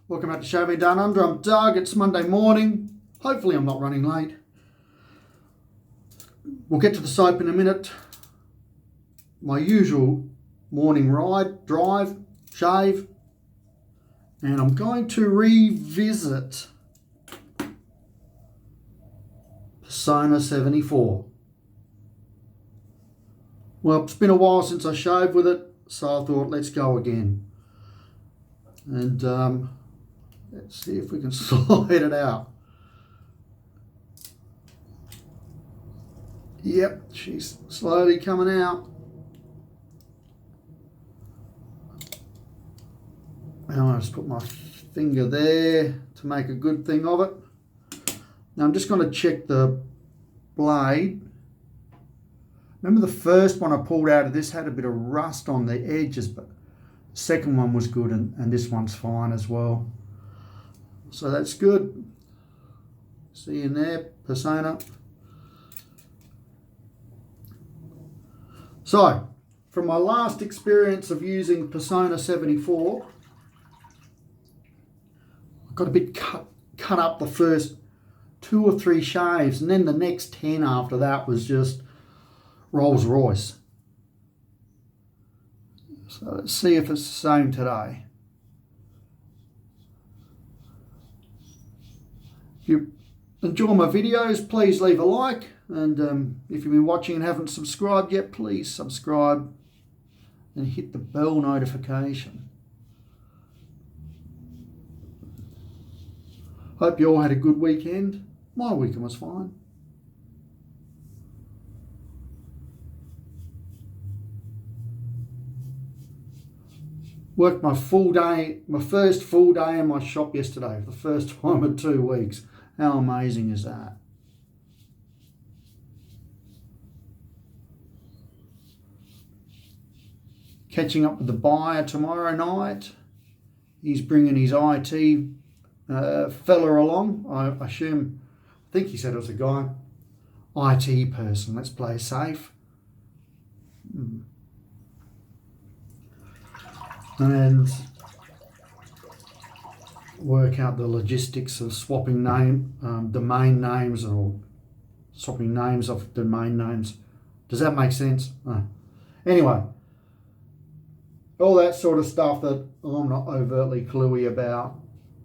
Welcome back to Show Me Down Under. I'm Doug. It's Monday morning. Hopefully I'm not running late. We'll get to the soap in a minute. My usual morning ride, drive, shave. And I'm going to revisit Personna 74. Well, it's been a while since I shaved with it, so I thought let's go again. And let's see if we can slide it out. Yep, she's slowly coming out. And I'll just put my finger there to make a good thing of it. Now I'm just going to check the blade. Remember the first one I pulled out of this had a bit of rust on the edges, but the second one was good and this one's fine as well. So that's good. See in there, Personna. So, from my last experience of using Personna 74, I got a bit cut up the first 2 or 3 shaves, and then the next 10 after that was just Rolls Royce. So let's see if it's the same today. If you enjoy my videos, please leave a like. And if you've been watching and haven't subscribed yet, please subscribe and hit the bell notification. Hope you all had a good weekend. My weekend was fine. Worked my first full day in my shop yesterday for the first time in 2 weeks. How amazing is that? Catching up with the buyer tomorrow night. He's bringing his IT fella along. I think he said it was a guy. IT person. Let's play safe. And work out the logistics of swapping domain names, or swapping names of domain names. Does that make sense? Anyway, all that sort of stuff that I'm not overtly cluey about.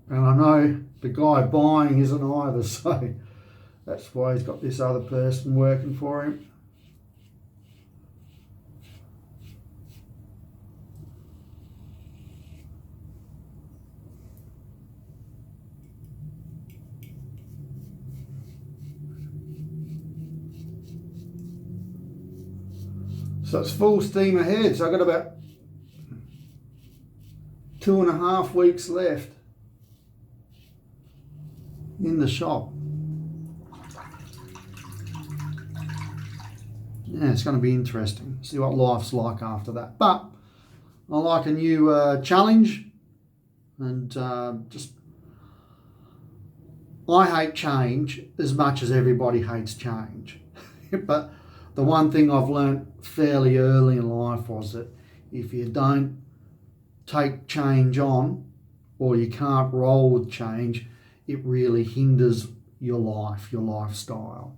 And I know the guy buying isn't either, so that's why he's got this other person working for him. So it's full steam ahead. So I've got about 2.5 weeks left in the shop. Yeah, it's going to be interesting. See what life's like after that. But I like a new challenge, and I hate change as much as everybody hates change. But the one thing I've learnt fairly early in life was that if you don't take change on, or you can't roll with change, it really hinders your life, your lifestyle.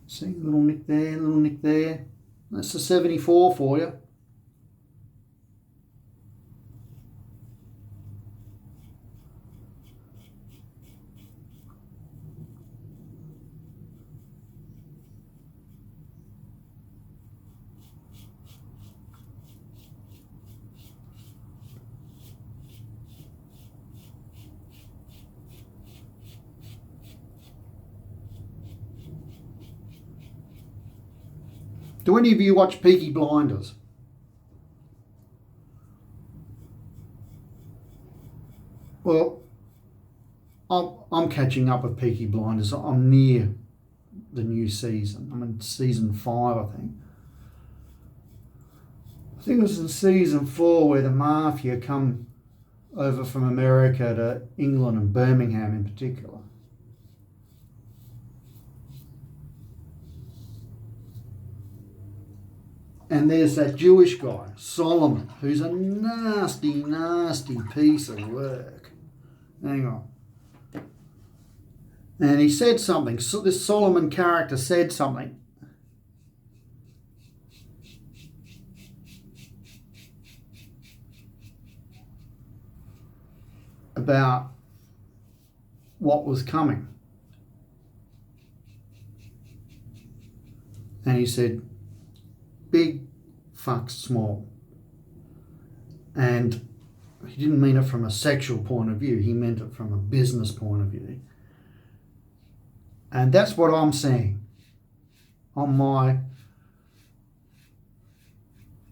See, little nick there, little nick there. That's the 74 for you. Do any of you watch Peaky Blinders? Well, I'm catching up with Peaky Blinders. I'm near the new season. I'm in season 5, I think. I think it was in season 4 where the mafia come over from America to England and Birmingham in particular. And there's that Jewish guy, Solomon, who's a nasty, nasty piece of work. Hang on. And he said something. So this Solomon character said something. About what was coming. And he said, big fucks small. And he didn't mean it from a sexual point of view. He meant it from a business point of view. And that's what I'm seeing on my...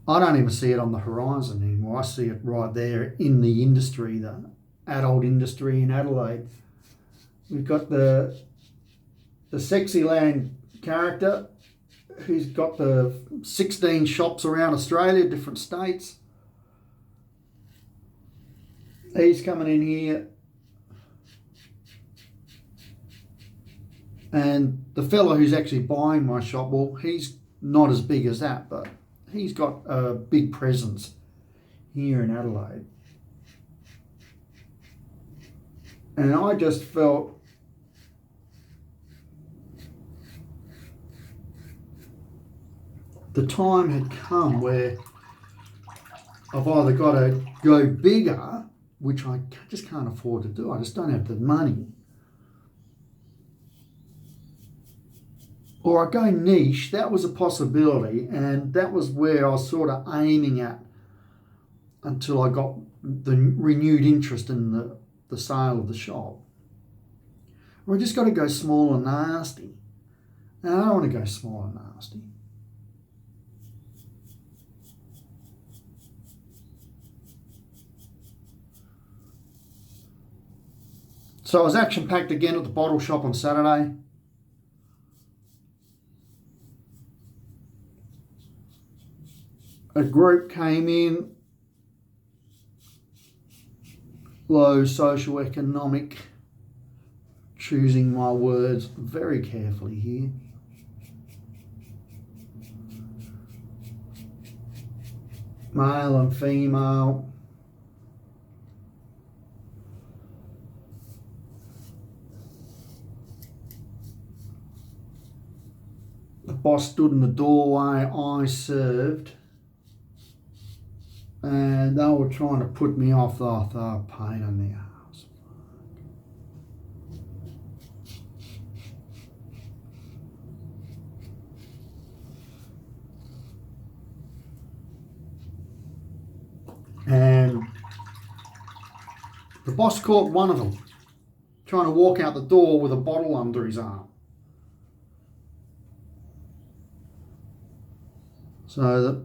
I don't even see it on the horizon anymore. I see it right there in the industry, the adult industry in Adelaide. We've got the Sexyland character who's got the 16 shops around Australia, different states. He's coming in here. And the fellow who's actually buying my shop, well, he's not as big as that, but he's got a big presence here in Adelaide. And I just felt the time had come where I've either got to go bigger, which I just can't afford to do. I just don't have the money. Or I go niche. That was a possibility, and that was where I was sort of aiming at until I got the renewed interest in the sale of the shop. Or I just got to go small and nasty. And I don't want to go small and nasty. So I was action-packed again at the bottle shop on Saturday. A group came in, low socioeconomic, choosing my words very carefully here. Male and female. The boss stood in the doorway, I served. And they were trying to put me off. They were a pain in the arse. And the boss caught one of them trying to walk out the door with a bottle under his arm. So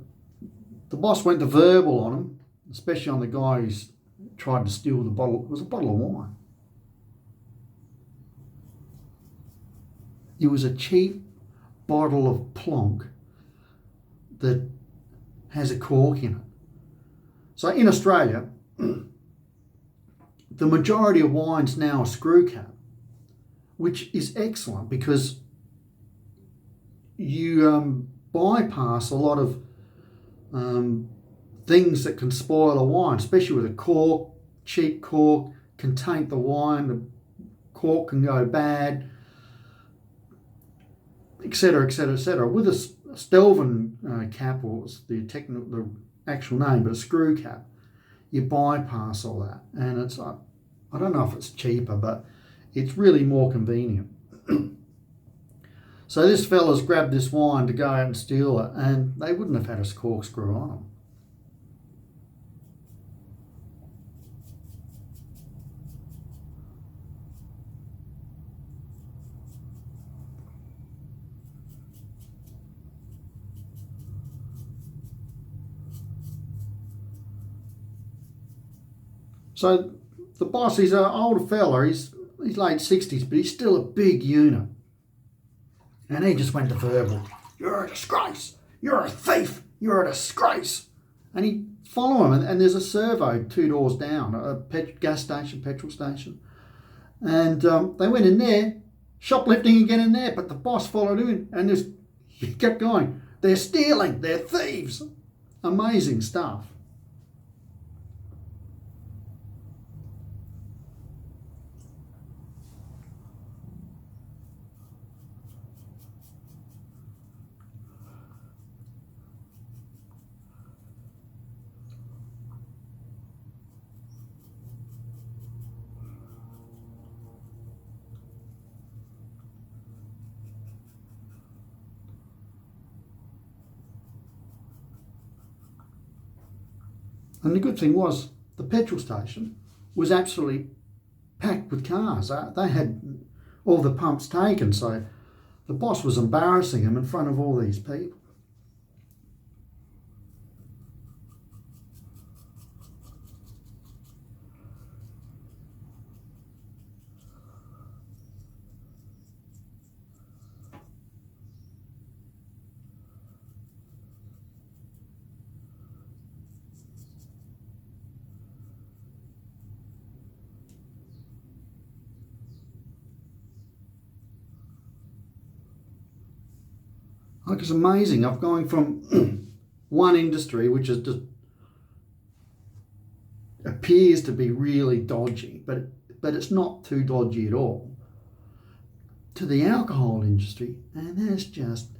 the boss went to verbal on him, especially on the guy who's tried to steal the bottle. It was a bottle of wine. It was a cheap bottle of plonk that has a cork in it. So in Australia, the majority of wines now are screw cap, which is excellent because you bypass a lot of things that can spoil a wine, especially with a cork. Cheap cork can taint the wine, the cork can go bad, etc., etc., etc. With a Stelvin cap, or the actual name, but a screw cap, you bypass all that. And it's, I don't know if it's cheaper, but it's really more convenient. So this fella's grabbed this wine to go out and steal it, and they wouldn't have had a corkscrew on them. So the boss, he's an older fella. He's he's late 60s, but he's still a big unit. And he just went to verbal. You're a disgrace. You're a thief. You're a disgrace. And he'd follow him. And there's a servo 2 doors down, a gas station, petrol station. And they went in there, shoplifting again in there, but the boss followed him in and just kept going. They're stealing. They're thieves. Amazing stuff. And the good thing was the petrol station was absolutely packed with cars. They had all the pumps taken, so the boss was embarrassing him in front of all these people. Like, it's amazing. I've gone from one industry, which is just appears to be really dodgy, but it's not too dodgy at all, to the alcohol industry. And there's just,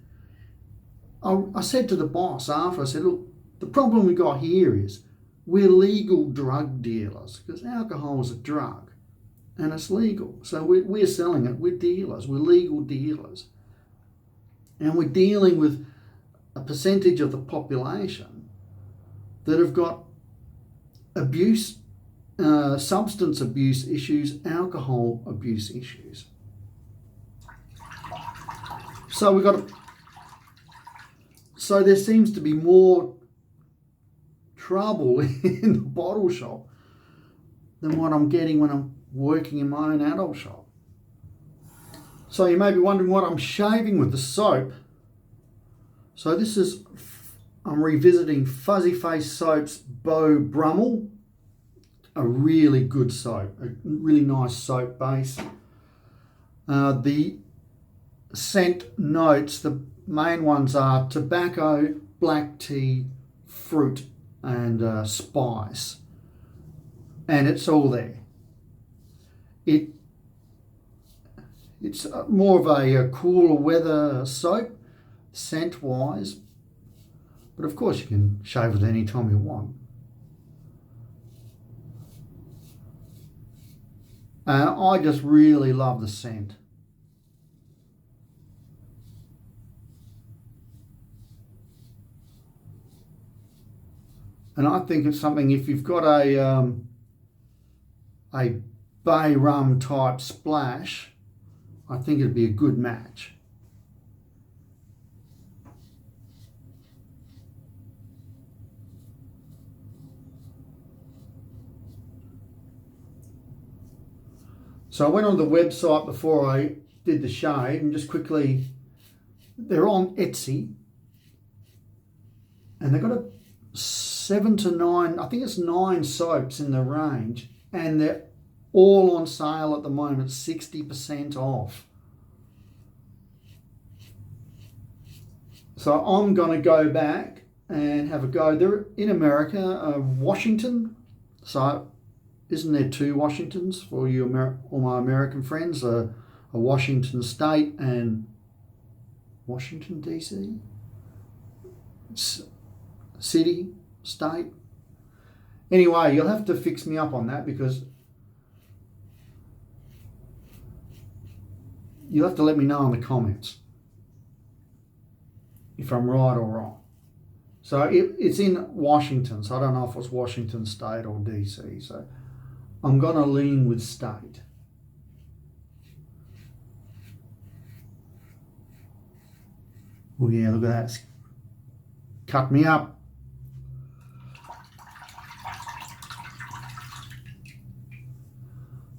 I said to the boss after, I said, look, the problem we got here is we're legal drug dealers, because alcohol is a drug and it's legal. So we're selling it, we're dealers, we're legal dealers. And we're dealing with a percentage of the population that have got abuse, substance abuse issues, alcohol abuse issues. So so there seems to be more trouble in the bottle shop than what I'm getting when I'm working in my own adult shop. So you may be wondering what I'm shaving with the soap. So this is, I'm revisiting Fuzzyfacesoaps Beau Brummel, a really good soap, a really nice soap base. The scent notes, the main ones are tobacco, black tea, fruit and spice. And it's all there. It's more of a cooler weather soap, scent-wise. But of course you can shave it any time you want. I just really love the scent. And I think it's something, if you've got a bay rum type splash, I think it'd be a good match. So I went on the website before I did the shave and just quickly, they're on Etsy and they've got a 7 to 9, I think it's 9 soaps in the range, and they're all on sale at the moment, 60% off. So I'm going to go back and have a go. They're in America, Washington. So isn't there 2 Washingtons for you, all my American friends? A Washington State and Washington DC? City, state. Anyway, you'll have to fix me up on that, because you'll have to let me know in the comments if I'm right or wrong. So it's in Washington, so I don't know if it's Washington State or DC. So I'm going to lean with state. Oh yeah, look at that. It's cut me up.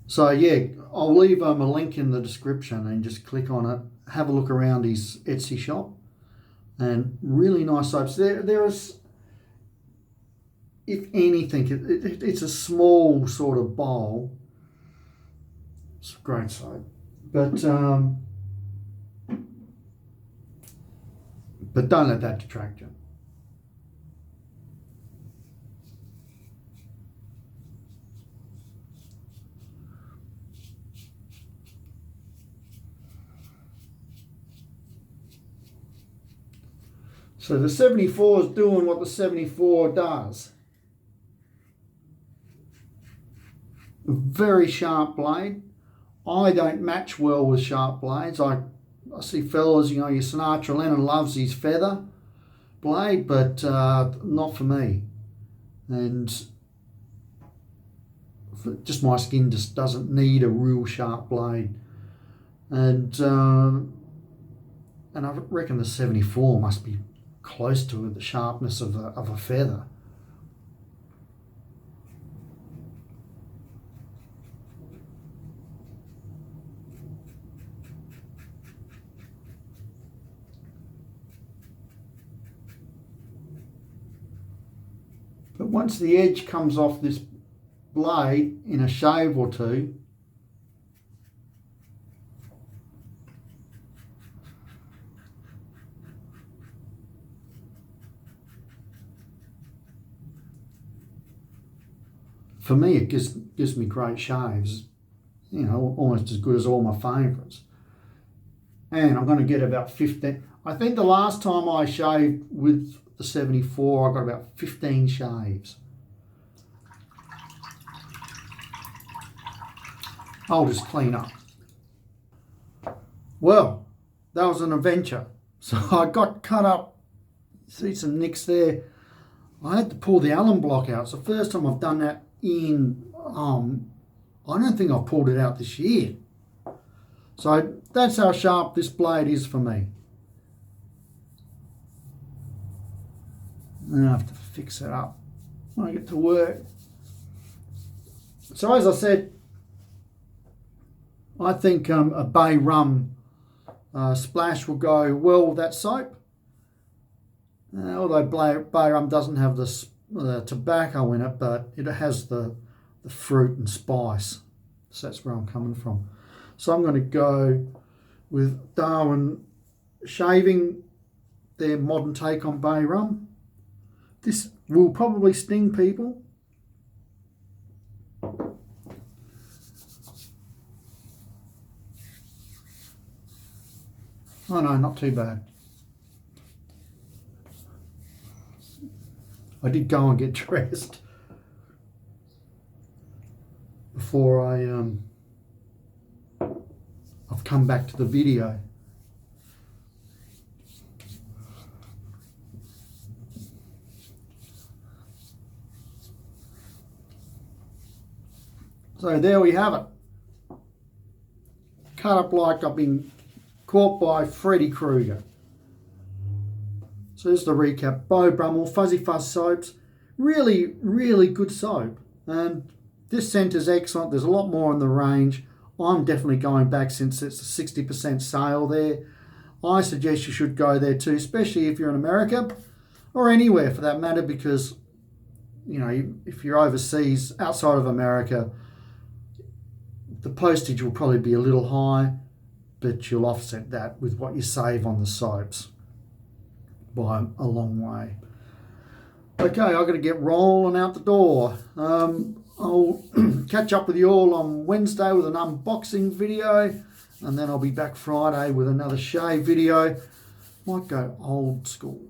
So yeah, I'll leave a link in the description and just click on it. Have a look around his Etsy shop, and really nice soaps. There is, if anything, it's a small sort of bowl. It's a great soap, but don't let that detract you. So the 74 is doing what the 74 does. A very sharp blade. I don't match well with sharp blades. I see fellas, you know, your Sinatra Lennon loves his feather blade, but not for me. And just my skin just doesn't need a real sharp blade. And I reckon the 74 must be close to the sharpness of a feather. But once the edge comes off this blade in a shave or two, for me, it gives me great shaves, you know, almost as good as all my favourites. And I'm going to get about 15. I think the last time I shaved with the 74, I got about 15 shaves. I'll just clean up. Well, that was an adventure. So I got cut up. See some nicks there. I had to pull the Allen block out. It's the first time I've done that in, I don't think I've pulled it out this year. So that's how sharp this blade is for me. And I have to fix it up when I get to work. So as I said, I think a bay rum splash will go well with that soap. Although bay rum doesn't have the tobacco in it, but it has the fruit and spice. So that's where I'm coming from. So I'm going to go with Darwin Shaving, their modern take on bay rum. This will probably sting people. Oh no, not too bad. I did go and get dressed before I've come back to the video. So there we have it. Cut up like I've been caught by Freddy Krueger. So there's the recap. Beau Brummel, Fuzzyfacesoaps. Really, really good soap. And this scent is excellent. There's a lot more in the range. I'm definitely going back since it's a 60% sale there. I suggest you should go there too, especially if you're in America or anywhere for that matter, because, you know, if you're overseas, outside of America, the postage will probably be a little high, but you'll offset that with what you save on the soaps by a long way. Okay, I've got to get rolling out the door. I'll catch up with you all on Wednesday with an unboxing video, and then I'll be back Friday with another shave video. Might go old school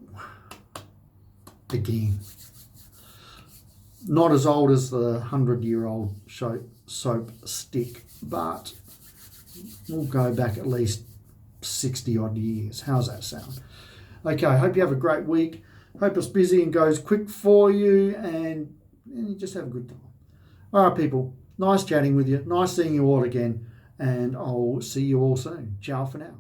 again. Not as old as the 100-year-old soap stick, but we'll go back at least 60 odd years. How's that sound? Okay, I hope you have a great week. Hope it's busy and goes quick for you, and you just have a good time. All right, people, nice chatting with you. Nice seeing you all again, and I'll see you all soon. Ciao for now.